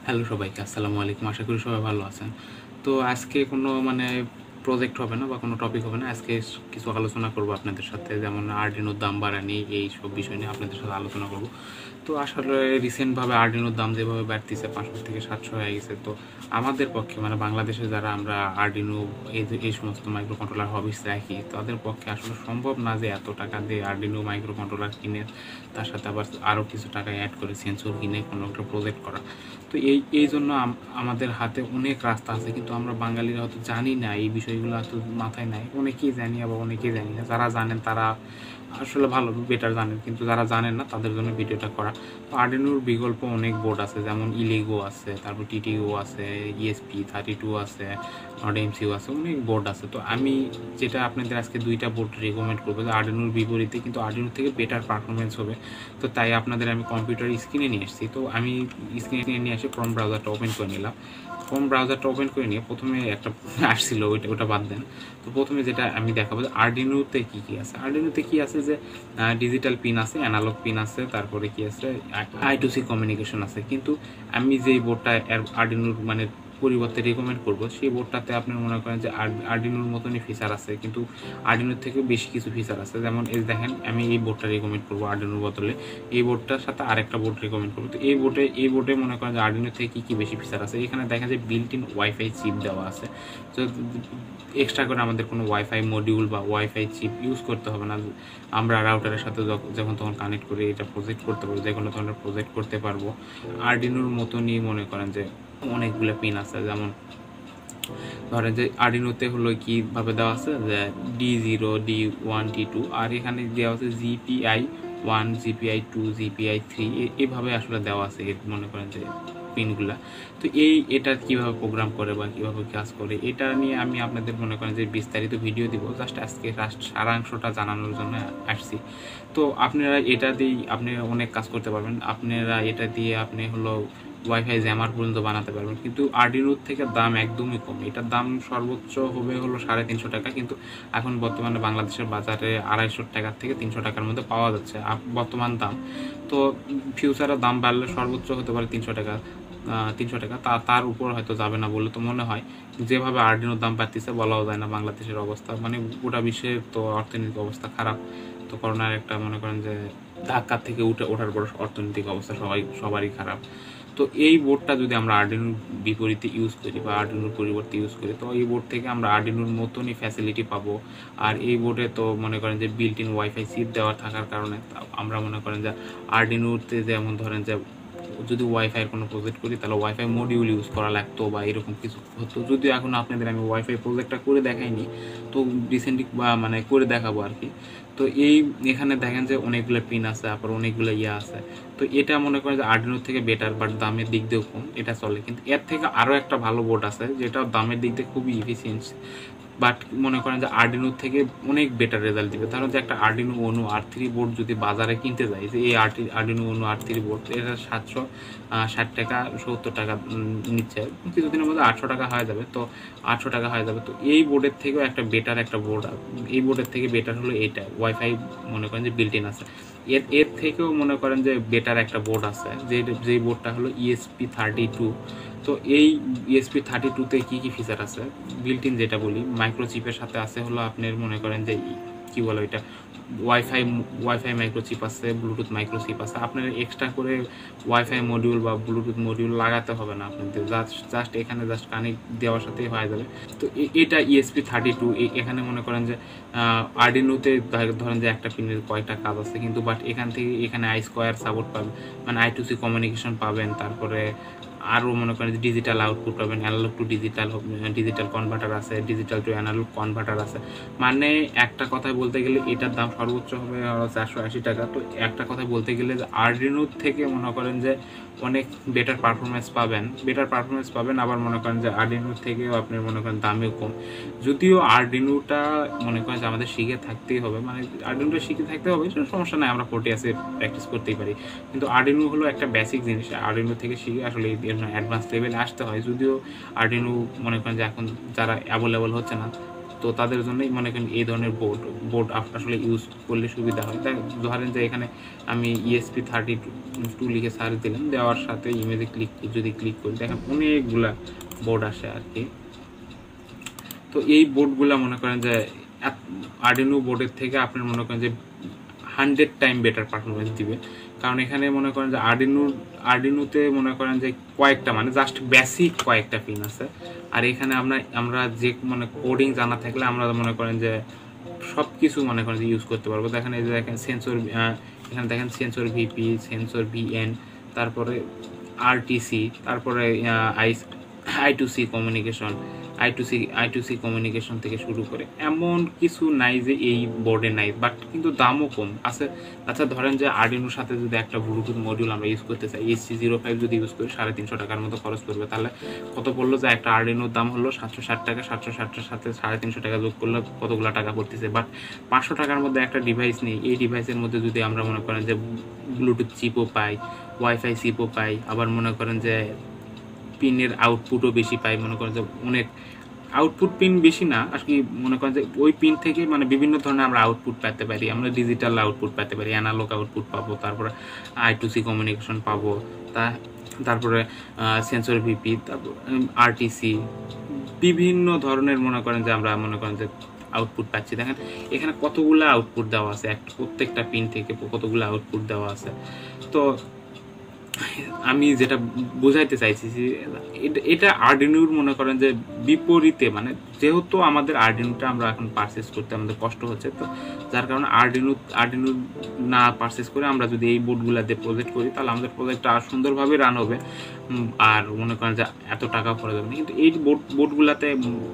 Hello সবাইকে, আসসালামু আলাইকুম। আশা করি সবাই ভালো আছেন। তো আজকে কোনো প্রজেক্ট হবে না বা কোনো টপিক হবে না। আজকে কিছু আলোচনা করব আপনাদের সাথে, যেমন আরডিনোর দাম বাড়ানি, এইসব বিষয় নিয়ে আপনাদের সাথে আলোচনা করব। তো আসলে রিসেন্টভাবে আরডিনোর দাম যেভাবে বাড়তিছে, 500 থেকে 700 হয়ে গেছে। তো আমাদের পক্ষে বাংলাদেশে যারা আমরা আরডিনো এই সমস্ত মাইক্রো কন্ট্রোলার হবিস রাখি, তাদের পক্ষে আসলে সম্ভব না যে এত টাকা দিয়ে আরডিনো মাইক্রো কন্ট্রোলার কিনে তার সাথে আবার আরও কিছু টাকা অ্যাড করে সেন্সর কিনে কোনো একটা প্রজেক্ট করা। তো এই জন্য আমাদের হাতে অনেক রাস্তা আছে, কিন্তু আমরা বাঙালিরা হয়তো জানি না, এই বিষয়গুলো হয়তো মাথায় নাই। অনেকেই জানি, আবার অনেকেই জানি না। যারা জানেন তারা আসলে ভালো বেটার জানেন, কিন্তু যারা জানেন না তাদের জন্য ভিডিওটা করা। তো আরডিনোর বিকল্প অনেক বোর্ড আছে, যেমন ইলেগো আছে, তারপর টিটিও আছে, esp32 আছে, nodemcu আছে, অনেক বোর্ড আছে। তো আমি যেটা আপনাদের আজকে দুইটা বোর্ড রেকমেন্ড করবো, যে আরডিনোর বিপরীতে কিন্তু আরডিনোর থেকে বেটার পারফরমেন্স হবে। তো তাই আপনাদের আমি কম্পিউটার স্ক্রিনে নিয়ে এসেছি। তো আমি স্ক্রিনে নিয়ে এসে ক্রোম ব্রাউজারটা ওপেন করে নিলাম। ক্রোম ব্রাউজারটা ওপেন করে নিয়ে প্রথমে একটা আসছিল, ওটা বাদ দেন। তো প্রথমে যেটা আমি দেখাবো যে আরডিনোতে কী আছে। আরডিনোতে কী আছে, যে ডিজিটাল পিন আছে, অ্যানালগ পিন আছে, তারপরে কি আছে, I2C কমিউনিকেশন আছে। কিন্তু আমি যেই বোর্ডটা আরডিনোর পরিবর্তে রেকমেন্ড করবো, সেই বোর্ডটাতে আপনি মনে করেন যে আরডিনোর মতনই ফিচার আছে, কিন্তু আরডিনোর থেকে বেশি কিছু ফিচার আছে। যেমন এই দেখেন, আমি এই বোর্ডটা রেকমেন্ড করবো আরডিনোর বদলে। এই বোর্ডটার সাথে আরেকটা বোর্ড রেকমেন্ড করবো। তো এই বোর্ডে মনে করেন যে আরডিনোর থেকে কী বেশি ফিচার আছে। এখানে দেখেন যে বিল্ট ইন ওয়াইফাই চিপ দেওয়া আছে। তো এক্সট্রা করে আমাদের কোনো ওয়াইফাই মডিউল বা ওয়াইফাই চিপ ইউজ করতে হবে না। আমরা রাউটারের সাথে যখন তখন কানেক্ট করে এটা প্রজেক্ট করতে পারবো, যে কোনো ধরনের প্রজেক্ট করতে পারবো। আরডিনোর মতনই মনে করেন যে অনেকগুলো পিন আছে। যেমন ধরেন যে আরডিনোতে হলো কীভাবে দেওয়া আছে, যে D0, D1, D2, আর এখানে দেওয়া আছে GPI1, GPI2, GPI3, এইভাবে আসলে দেওয়া আছে মনে করেন যে পিনগুলা। তো এটা কিভাবে প্রোগ্রাম করে বা কিভাবে কাজ করে, এটা নিয়ে আমি আপনাদের মনে করেন যে বিস্তারিত ভিডিও দিব। জাস্ট আজকে সারাংশটা জানানোর জন্য আসছি। তো আপনারা এটা দিয়েই আপনি অনেক কাজ করতে পারবেন। আপনারা এটা দিয়ে আপনি হলো ওয়াইফাই জ্যামার পর্যন্ত বানাতে পারবেন। কিন্তু আরডিনোর থেকে দাম একদমই কম। এটার দাম সর্বোচ্চ হবে হলো 350 টাকা, কিন্তু এখন বর্তমানে বাংলাদেশের বাজারে 250 টাকা থেকে 300 টাকার মধ্যে পাওয়া যাচ্ছে বর্তমান দাম। তো ফিউচারে দাম বাড়লে সর্বোচ্চ হতে পারে 300 টাকা। তার উপর হয়তো যাবে না বলে তো মনে হয়। যেভাবে আরডিনোর দাম বাড়তেছে, বলাও যায় না বাংলাদেশের অবস্থা, গোটা বিশ্বের তো অর্থনৈতিক অবস্থা খারাপ। তো করোনার একটা মনে করেন যে ধাক্কা থেকে ওঠার পর অর্থনৈতিক অবস্থা সবারই খারাপ। তো এই বোর্ডটা যদি আমরা আরডিনোর বিপরীতে ইউজ করি বা আরডিনোর পরিবর্তে ইউজ করি, তো এই বোর্ড থেকে আমরা আরডিনোর মতনই ফ্যাসিলিটি পাবো। আর এই বোর্ডে তো মনে করেন যে বিল্ট ইন ওয়াইফাই চিপ দেওয়া থাকার কারণে আমরা মনে করেন যে আরডিনোতে যেমন ধরেন যে যদি ওয়াইফাইয়ের কোনো প্রজেক্ট করি, তাহলে ওয়াইফাই মডিউল ইউজ করা লাগতো বা এরকম কিছু হতো। যদিও এখন আপনাদের আমি ওয়াইফাই প্রজেক্টটা করে দেখাইনি, তো রিসেন্টলি করে দেখাবো আর কি। তো এখানে দেখেন যে অনেকগুলো পিন আছে, আবার অনেকগুলো আছে। তো এটা মনে করেন যে আরডিনোর থেকে বেটার, বাট দামের দিক দিয়েও কম, এটা চলে। কিন্তু এর থেকে আরও একটা ভালো বোর্ড আছে, যেটা দামের দিক দিয়ে খুবই ইফিসিয়েন্ট, বাট মনে করেন যে আরডিনোর থেকে অনেক বেটার রেজাল্ট দিবে। ধরুন যে একটা আরডিনো অনু R3 বোর্ড যদি বাজারে কিনতে যাই, যে এই আরডিনো অনু R3 বোর্ড, এটা 760 টাকা 70 টাকা নিচ্ছে, কিছুদিনের মধ্যে 800 টাকা হয়ে যাবে। তো 800 টাকা হয়ে যাবে। তো এই বোর্ডের থেকেও একটা বেটার একটা বোর্ড, এই বোর্ডের থেকে বেটার হলো এটা, ওয়াইফাই মনে করেন যে বিল্ট ইন আছে। এর থেকেও মনে করেন যে বেটার একটা বোর্ড আছে, যেই বোর্ডটা হলো esp32। তো এই esp32তে কী ফিচার আছে, বিল্ট ইন যেটা বলি, মাইক্রোচিপের সাথে আছে হলো আপনার মনে করেন যে কী বলো এটা, ওয়াইফাই মাইক্রোচিপ আছে, ব্লুটুথ মাইক্রোচিপ আছে। আপনার এক্সট্রা করে ওয়াইফাই মডিউল বা ব্লুটুথ মডিউল লাগাতে হবে না আপনাদের, জাস্ট এখানে কানেক্ট দেওয়ার সাথেই হয়ে যাবে। তো এটা esp32। এখানে মনে করেন যে আরডিনোতে ধরেন যে একটা পিনের কয়েকটা কাজ আছে, কিন্তু বাট এখানে I2 সাপোর্ট পাবেন, I2C কমিউনিকেশন পাবেন। তারপরে আরও মনে করেন যে ডিজিটাল আউটপুট পাবেন, অ্যানালগ টু ডিজিটাল কনভার্টার আছে, ডিজিটাল টু অ্যানালগ কনভার্টার আছে। একটা কথায় বলতে গেলে এটার দাম সর্বোচ্চ হবে 480 টাকা। তো একটা কথায় বলতে গেলে যে আরডিনোর থেকে মনে করেন যে অনেক বেটার পারফরমেন্স পাবেন। আবার মনে করেন যে আরডিনোর থেকেও আপনার মনে করেন দামেও কম। যদিও আরডিনোটা মনে করেন যে আমাদের শিখে থাকতেই হবে, আরডিনোটা শিখে থাকতে হবে, সেটা সমস্যা নাই, আমরা ফোর্টিয়াসে প্র্যাকটিস করতেই পারি। কিন্তু আরডিনো হলো একটা বেসিক জিনিস, আরডিনো থেকে শিখে আসলে অ্যাডভান্স লেভেলে আসতে হয়। যদিও আরডিনো মনে করেন যে এখন যারা অ্যাভেলেবল হচ্ছে না, তো তাদের জন্যই মনে করেন এই ধরনের বোর্ড আসলে ইউজ করলে সুবিধা হয়। তাই ধরেন যে এখানে আমি esp32 লিখে সার্চ দিলাম, দেওয়ার সাথে ইমেজে যদি ক্লিক করি দেখেন অনেকগুলা বোর্ড আসে আর কি। তো এই বোর্ডগুলা মনে করেন যে আর্ডিনো বোর্ডের থেকে আপনার মনে করেন যে 100 টাইম বেটার পারফরমেন্স দিবে। কারণ এখানে মনে করেন যে আর্ডিনোতে মনে করেন যে কয়েকটা মানে জাস্ট বেসিক কয়েকটা পিন আছে, আর এখানে আমরা যে মানে কোডিং জানা থাকলে আমরা মনে করেন যে সব কিছু মনে করেন যে ইউজ করতে পারবো। দেখেন এই যে দেখেন সেন্সর, এখানে দেখেন সেন্সর ভিপি, সেন্সর ভিএন, তারপরে আরটিসি, তারপরে I2C কমিউনিকেশন, I2C কমিউনিকেশন থেকে শুরু করে এমন কিছু নাই যে এই বোর্ডে নাই, বাট কিন্তু দামও কম আছে। আচ্ছা ধরেন যে আর্ডিনোর সাথে যদি একটা ব্লুটুথ মডিউল আমরা ইউজ করতে চাই, esp05 যদি ইউজ করি 350 টাকার মতো খরচ পড়বে। তাহলে কত পড়লো যে একটা আর্ডিনোর দাম হলো 760 টাকা, 760টার সাথে 350 টাকা যোগ করলে কতগুলো টাকা পড়তেছে। বাট 500 টাকার মধ্যে একটা ডিভাইস নেই, এই ডিভাইসের মধ্যে যদি আমরা মনে করেন যে ব্লুটুথ চিপও পাই, ওয়াইফাই চিপও পাই, আবার মনে করেন যে পিনের আউটপুটও বেশি পাই, মনে করেন যে অনেক আউটপুট পিন বেশি না আর কি, মনে করেন যে ওই পিন থেকে মানে বিভিন্ন ধরনের আমরা আউটপুট পেতে পারি, আমরা ডিজিটাল আউটপুট পেতে পারি, অ্যানালগ আউটপুট পাবো, তারপরে I2C কমিউনিকেশন পাবো, তারপরে সেন্সর ভিপি, তারপর আরটিসি, বিভিন্ন ধরনের মনে করেন যে আমরা মনে করেন যে আউটপুট পাচ্ছি। দেখেন এখানে কতগুলো আউটপুট দেওয়া আছে, প্রত্যেকটা পিন থেকে কতগুলো আউটপুট দেওয়া আছে। তো আমি যেটা বোঝাইতে চাইছি এটা আর্ডিনোর মনে করেন যে বিপরীতে, মানে যেহেতু আমাদের আর্ডিনোটা আমরা এখন পারচেস করতে আমাদের কষ্ট হচ্ছে, তো যার কারণে আর্ডিনো না পারচেস করে আমরা যদি এই বোর্ডগুলো দিয়ে প্রজেক্ট করি তাহলে আমাদের প্রজেক্টটা আর সুন্দরভাবে রান হবে, আর মনে করেন যে এত টাকা খরচ হবে না। কিন্তু এই বোর্ডগুলোতে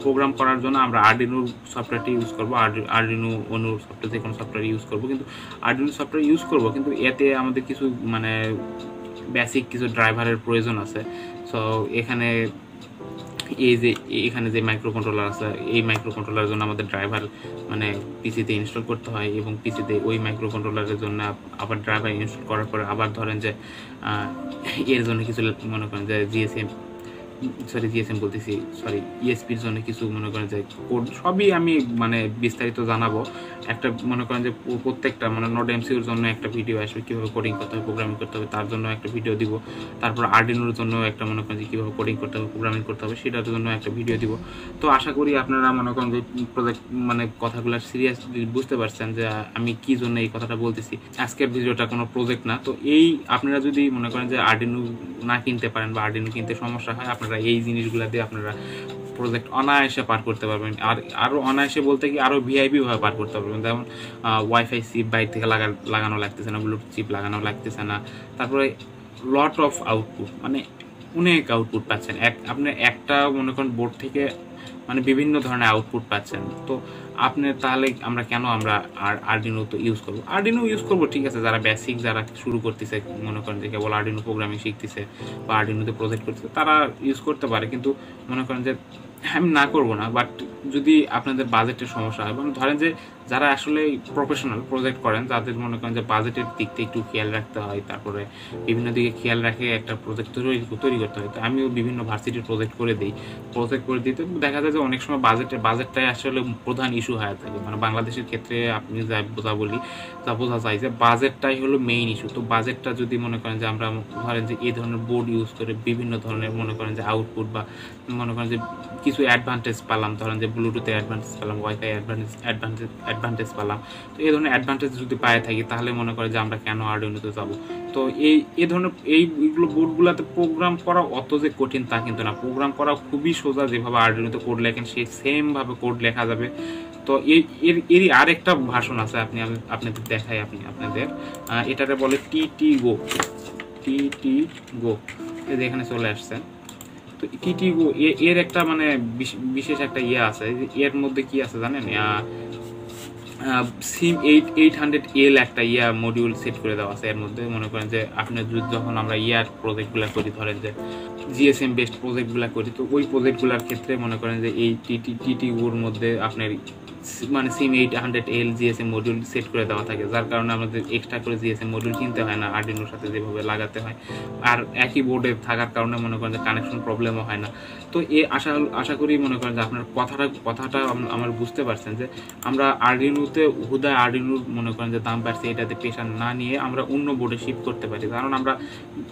প্রোগ্রাম করার জন্য আমরা আর্ডিনোর সফটওয়্যারটি ইউজ করবো, আর্ডিনো অনুর সফটওয়্যার যে কোনো সফটওয়্যার ইউজ করবো, কিন্তু আর্ডিনো সফটওয়্যার ইউজ করবো, কিন্তু এতে আমাদের কিছু মানে বেসিক কিছু ড্রাইভারের প্রয়োজন আছে। সো এখানে এখানে যে মাইক্রো কন্ট্রোলার আছে, এই মাইক্রো কন্ট্রোলারের জন্য আমাদের ড্রাইভার মানে পিসিতে ইনস্টল করতে হয়, এবং পিসিতে ওই মাইক্রো কন্ট্রোলারের জন্য আবার ড্রাইভার ইনস্টল করার পরে আবার ধরেন যে এর জন্য কিছু মনে করেন যে জিএসএম বলতেছি ESPর জন্য কিছু মনে করেন যে কোড, সবই আমি মানে বিস্তারিত জানাবো। একটা মনে করেন যে প্রত্যেকটা মানে নডেমসিউর জন্য একটা ভিডিও আসবে, কীভাবে কোডিং করতে হবে, প্রোগ্রামিং করতে হবে, তার জন্য একটা ভিডিও দিব। তারপর আর্ডিনোর জন্য একটা মনে করেন যে কীভাবে কোডিং করতে হবে, প্রোগ্রামিং করতে হবে, সেটার জন্য একটা ভিডিও দিব। তো আশা করি আপনারা মনে করেন যে প্রজেক্ট মানে কথাগুলো সিরিয়াসলি বুঝতে পারছেন যে আমি কি জন্য এই কথাটা বলতেছি। আজকের ভিডিওটা কোনো প্রজেক্ট না। তো এই আপনারা যদি মনে করেন যে আর্ডিনো না কিনতে পারেন বা আর্ডিনো কিনতে সমস্যা হয়, আপনারা এই জিনিসগুলো দিয়ে আপনারা প্রজেক্ট অনায়াসে পার করতে পারবেন। আর আরও অনায়াসে বলতে কি আরও ভিআইপিভাবে পার করতে পারবেন। যেমন ওয়াইফাই চিপ বাইরে থেকে লাগানো লাগতেছে না, ব্লুটুথ চিপ লাগানো লাগতেছে না, তারপরে লট অফ আউটপুট মানে অনেক আউটপুট পাচ্ছেন। আপনি একটা মনে করেন বোর্ড থেকে মানে বিভিন্ন ধরনের আউটপুট পাচ্ছেন। তো আপনি তাহলে আমরা আর্ডিনো তো ইউজ করবো ঠিক আছে, যারা বেসিক যারা শুরু করতেছে মনে করেন যে কেবল আর্ডিনো প্রোগ্রামিং শিখতেছে বা আর্ডিনোতে প্রজেক্ট করতেছে তারা ইউজ করতে পারে, কিন্তু মনে করেন যে আমি না করবো না। বাট যদি আপনাদের বাজেটের সমস্যা হয়, মানে ধরেন যে যারা আসলে প্রফেশনাল প্রজেক্ট করেন, যাদের মনে করেন যে বাজেটের দিক থেকে একটু খেয়াল রাখতে হয়, তারপরে বিভিন্ন দিকে খেয়াল রাখে একটা প্রজেক্ট তৈরি করতে হয়। তো আমিও বিভিন্ন ভার্সিটির প্রজেক্ট করে দিতে দেখা যায় যে অনেক সময় বাজেটটাই আসলে প্রধান ইস্যু হয়ে থাকে। মানে বাংলাদেশের ক্ষেত্রে আপনি যা বোঝা যায় যে বাজেটটাই হলো মেইন ইস্যু। তো বাজেটটা যদি মনে করেন যে আমরা ধরেন যে এই ধরনের বোর্ড ইউজ করে বিভিন্ন ধরনের মনে করেন যে আউটপুট বা মনে করেন যে কিছু অ্যাডভান্টেজ পেলাম, ধরেন যে ব্লুটুথে অ্যাডভান্টেজ পেলাম, ওয়াইফাই অ্যাডভান্টেজ পেলাম, তো এই ধরনের অ্যাডভান্টেজ যদি পায়ে থাকি তাহলে মনে করে যে আমরা কেন আর্ডুইনোতে যাবো। তো এই ধরনের এইগুলো বোর্ডগুলোতে প্রোগ্রাম করা অত যে কঠিন তা কিন্তু না, প্রোগ্রাম করা খুবই সোজা। যেভাবে আর্ডুইনোতে কোড লেখেন সেই সেমভাবে কোড লেখা যাবে। তো এরই আরেকটা ভার্সন আছে, আপনাদের দেখাই আপনাদের এটারে বলে টিটি গো, এই যে এখানে চলে আসছে। তো টিটি গো এর একটা মানে বিশেষ একটা ইয়ে আছে, এর মধ্যে কি আছে জানেন, সিম 800L একটা মডিউল সেট করে দেওয়া আছে। এর মধ্যে মনে করেন যে আপনি যখন আমরা প্রজেক্টগুলো করি, ধরেন যে জিএসএম বেসড প্রজেক্টগুলো করি, তো ওই প্রজেক্টগুলোর ক্ষেত্রে মনে করেন যে এই টিটিগুলোর মধ্যে আপনার মানে সিম 800L জিএসএম মডিউল সেট করে দেওয়া থাকে, যার কারণে আমাদের এক্সট্রা করে জিএসএম মডিউল কিনতে হয় না, আর্ডিনোর সাথে যেভাবে লাগাতে হয়। আর একই বোর্ডে থাকার কারণে মনে করেন যে কানেকশন প্রবলেমও হয় না। তো আশা করি মনে করেন যে আপনার কথাটা আমার বুঝতে পারছেন যে আমরা আর্ডিনোতে হুদায় আর্ডিনোর মনে করেন যে দাম বাড়ছে এটাতে প্রেশার না নিয়ে আমরা অন্য বোর্ডে শিফট করতে পারি। কারণ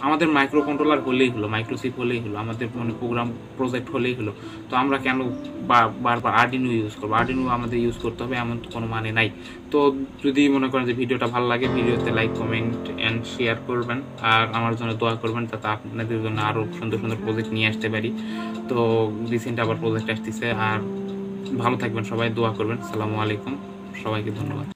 আমাদের মাইক্রো কন্ট্রোলার হলেই হলো, মাইক্রোচিপ হলেই হলো, আমাদের মানে প্রোগ্রাম প্রজেক্ট হলেই হলো। তো আমরা কেন বারবার আর্ডিনো ইউজ করবো? আর্ডিনো আমাদের ইউজ করতে হবে এমন কোনো মানে নাই। তো যদি মনে করেন যে ভিডিওটা ভালো লাগে, ভিডিওতে লাইক, কমেন্ট অ্যান্ড শেয়ার করবেন, আর আমার জন্য দোয়া করবেন যাতে আপনাদের জন্য আরও সুন্দর সুন্দর প্রজেক্ট নিয়ে আসতে পারি। তো রিসেন্ট আবার প্রজেক্ট আসতেছে। আর ভালো থাকবেন সবাই, দোয়া করবেন। আসসালামু আলাইকুম, সবাইকে ধন্যবাদ।